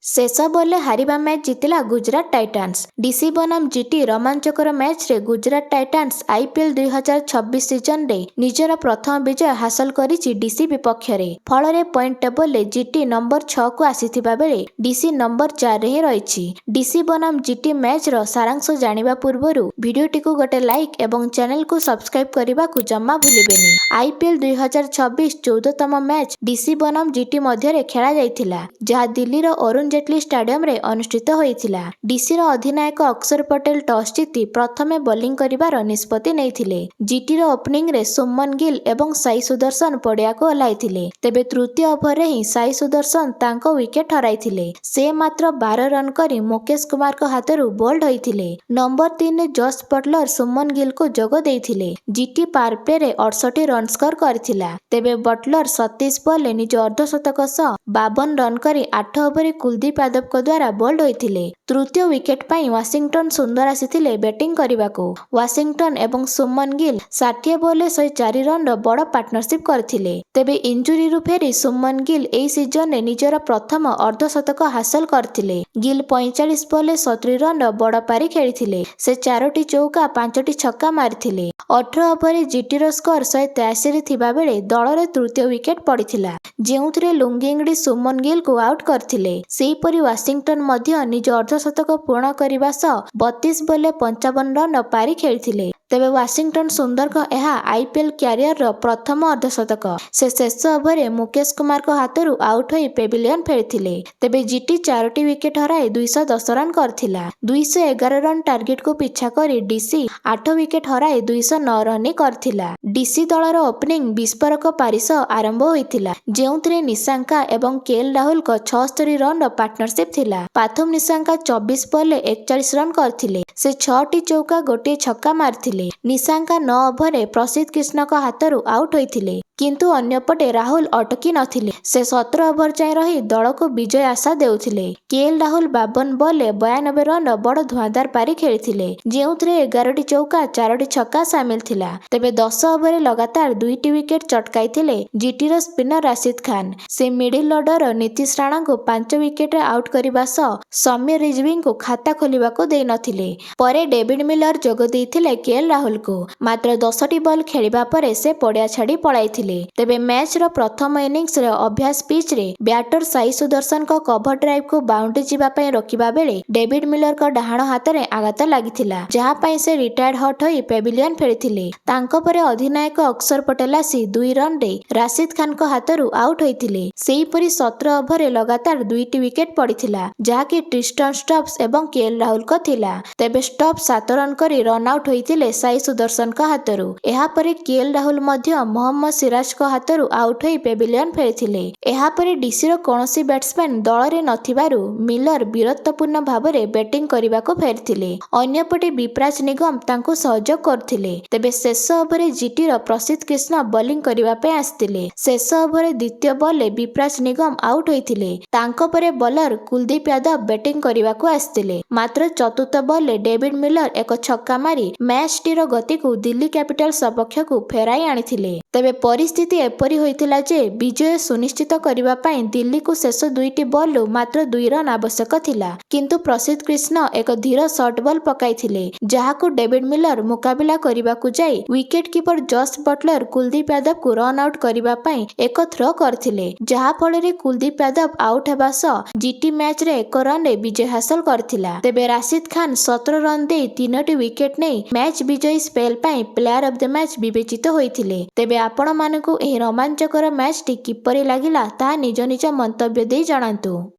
शेष बॉले हारिबा match जितिला Gujarat टाइटान्स। DC बनाम जीटी रोमांचकर मैच रे गुजरात टाइटान्स आईपीएल 2026 सीजन रे निजर प्रथम विजय हासिल करिछि डीसी विपक्ष रे। फल रे पॉइंट टेबल रे जीटी नंबर 6 को आसीथिबा बेले डीसी नंबर 4 रे ही रहिछि। डीसी बनाम जीटी मैच रो सारांश जानिबा पूर्वरु भिडियोटी को गोटे लाइक एवं चैनल को सब्सक्राइब करबा को जम्मा भूलिबेनी। आईपीएल 2026 14तम मैच डीसी बनाम जीटी मध्य रे खेला जायथिला, जहा दिल्ली रो अरुण जेटली स्टेडियम रे अनुष्ठित होइथिला। डीसी रो अधिनायक अक्षर पटेल टॉस जीति प्रथमे बॉलिंग करिबार निष्पत्ति नेइथिले। जीटी रो ओपनिंग रे सुमन गिल एवं साई सुदर्शन पड़िया को ओह्लाइथिले। तेबे तृतीय ओवर रे ही साई सुदर्शन तांको विकेट हराइथिले। से मात्र 12 रन करी मुकेश कुमार को हाथरू बोल्ड होइथिले। नंबर 3 रे जॉस बटलर सुमन गिल को जोग देइथिले। जीटी पावर प्ले रे 68 रन स्कोर करथिला। तेबे बटलर 37 बॉल निज अर्धशतक सह 52 रन करी 8 ओवर कुलदीप यादव को द्वारा बोल्ड होइथिले। तृतीय विकेट पाई वाशिंगटन सुंदर आसीथिले बैटिंग करबाको। वाशिंगटन एवं सुमन गिल 60 बॉल 104 रन बड़ पार्टनरशिप करथिले। तेबे इंजुरी रु फेरी सुमन गिल एई सीजन रे निजर प्रथम अर्धशतक हासिल करथिले। गिल 45 बॉल 70 रन बड़ पारी खेलिथिले। से 4टी चौका 5टी छक्का मारिथिले। 18 ओवर जीटी रो स्कोर 183 रे थिबा बेले दलर तृतीय विकेट पड़िथिला, जेउथिरे लुंगिंगडी सुमन गिल को आउट करथिले। सेहीपरि वाशिंगटन मध्य निज अर्धशतक पूर्ण करने सह 32 बॉल 55 रन पारी खेलिथिले। तेबे वाशिंगटन सुंदर को यह आईपीएल क्यारियर रो प्रथम अर्धशतक। से शेष ओवर मुकेश कुमार को हाथरू आउट होई पेविलियन फेरिथिले। तेबे जीटी 4टी विकेट हराई 210 रन करथिला। 211 रन टार्गेट को पिछा करी डीसी 8 विकेट हराई 209 रन करथिला। डीसी दलर ओपनिंग विस्फोरक पारी सह आरंभ होइथिला, जेउथिरे निशांका एवं केएल राहुल को 76 रन पार्टनरशिप थिला। पाथुम निशांका 24 बॉल 41 रन करथिले। से 6टी चौका गोटे छक्का मारथिले। निशांका 9 ओवर प्रसिद्ध कृष्ण को हाथरू आउट होइथिले, किंतु अन्यपटे राहुल अटकी नथिले। से 17 ओवर जाए रही दल को विजय आशा देउथिले। केएल राहुल 52 बॉल 92 रन बड़ धुआंधार पारी खेलिथिले, जेउथिरे 11टी चौका 4टी छक्का शामिल थिला। तेबे 10 ओवर लगातार 2टी विकेट चटकाइथिले जीटी रो स्पिनर राशिद खान। से मिडिल ऑर्डर नीतीश राणा को 5 विकेट आउट करबा सह समीर रिजवी को खाता खोलिबा को देइ नथिले। परे डेविड मिलर जोग देइथिले केएल राहुल को। मात्र 10टी बॉल खेलिबा परे से पड़िया छाड़ी पळाइथिले। तेबे मैच रो प्रथम इनिंग्स रे अभ्यास पिच रे बैटर साई सुदर्शन को कवर ड्राइव को बाउंड्री जीवा पई रोकिबा बेले डेविड मिलर को डाहाण हाथ रे आघात लागिथिला, जहा पई से रिटायर्ड हट होई पेविलियन फेरिथिले। तांको परे अधिनायक अक्षर पटेल आसी 2 रन रे राशिद खान को हाथरू आउट होइथिले। सेही परी 17 ओवर लगातार 2टी विकेट पड़िथिला, जहा कि ट्रिस्टन स्टब्स एवं केएल राहुल को थिला। तेबे स्टब्स 7 रन करी रन आउट होइथिले साई सुदर्शन को हाथरू। एहा परे केएल राहुल मध्य मोहम्मद सिराज को हाथरू आउट होई पेविलियन फेरिथिले। एहा परे डीसी रो कोनोसी बैट्समैन दल रे नथिबारु मिलर वीरत्वपूर्ण भाबरे बैटिंग करबा को फेरिथिले। अन्यपटे विप्राज निगम तांको सहयोग करथिले। तेबे शेष ओवर जीटी रो प्रसिद्ध कृष्ण बॉलिंग करबा पे आस्थिले। शेष ओवर द्वितीय बॉल विप्राज निगम आउट होइथिले। तांको परे बॉलर कुलदीप यादव बैटिंग करबा को आस्थिले। मात्र चतुर्थ बॉल डेविड मिलर एक छक्का मारी मैच टी रो गति को दिल्ली कैपिटल सपक्ष को फेराई आनिथिले। तेबे परिस्थिति एपरी होइतिला जे विजय सुनिश्चित करबा पई दिल्ली को शेष 2टी बॉल मात्र 2 रन आवश्यक थिला, किंतु प्रसिद्ध कृष्ण एक धीर शॉर्ट बॉल पकाइथिले, जहाको डेविड मिलर मुकाबिला करबा को जाई wicket keeper Jos Buttler Kuldeep Yadav को रन आउट करबा पई एक थ्रो करथिले, जहा फल रे कुलदीप यादव आउट हेबा सह जीटी मैच रे 1 रन रे विजय हासिल करथिला। तेबे राशिद खान 17 रन दे 3टी विकेट नै मैच विजयी स्पेल पई प्लेयर ऑफ द मैच विवेचित होइथिले। तेबे आपण मानकु एही रोमांचकर मैच टी किपरि लागिला ता निज निज मंतव्य दे जणांतु।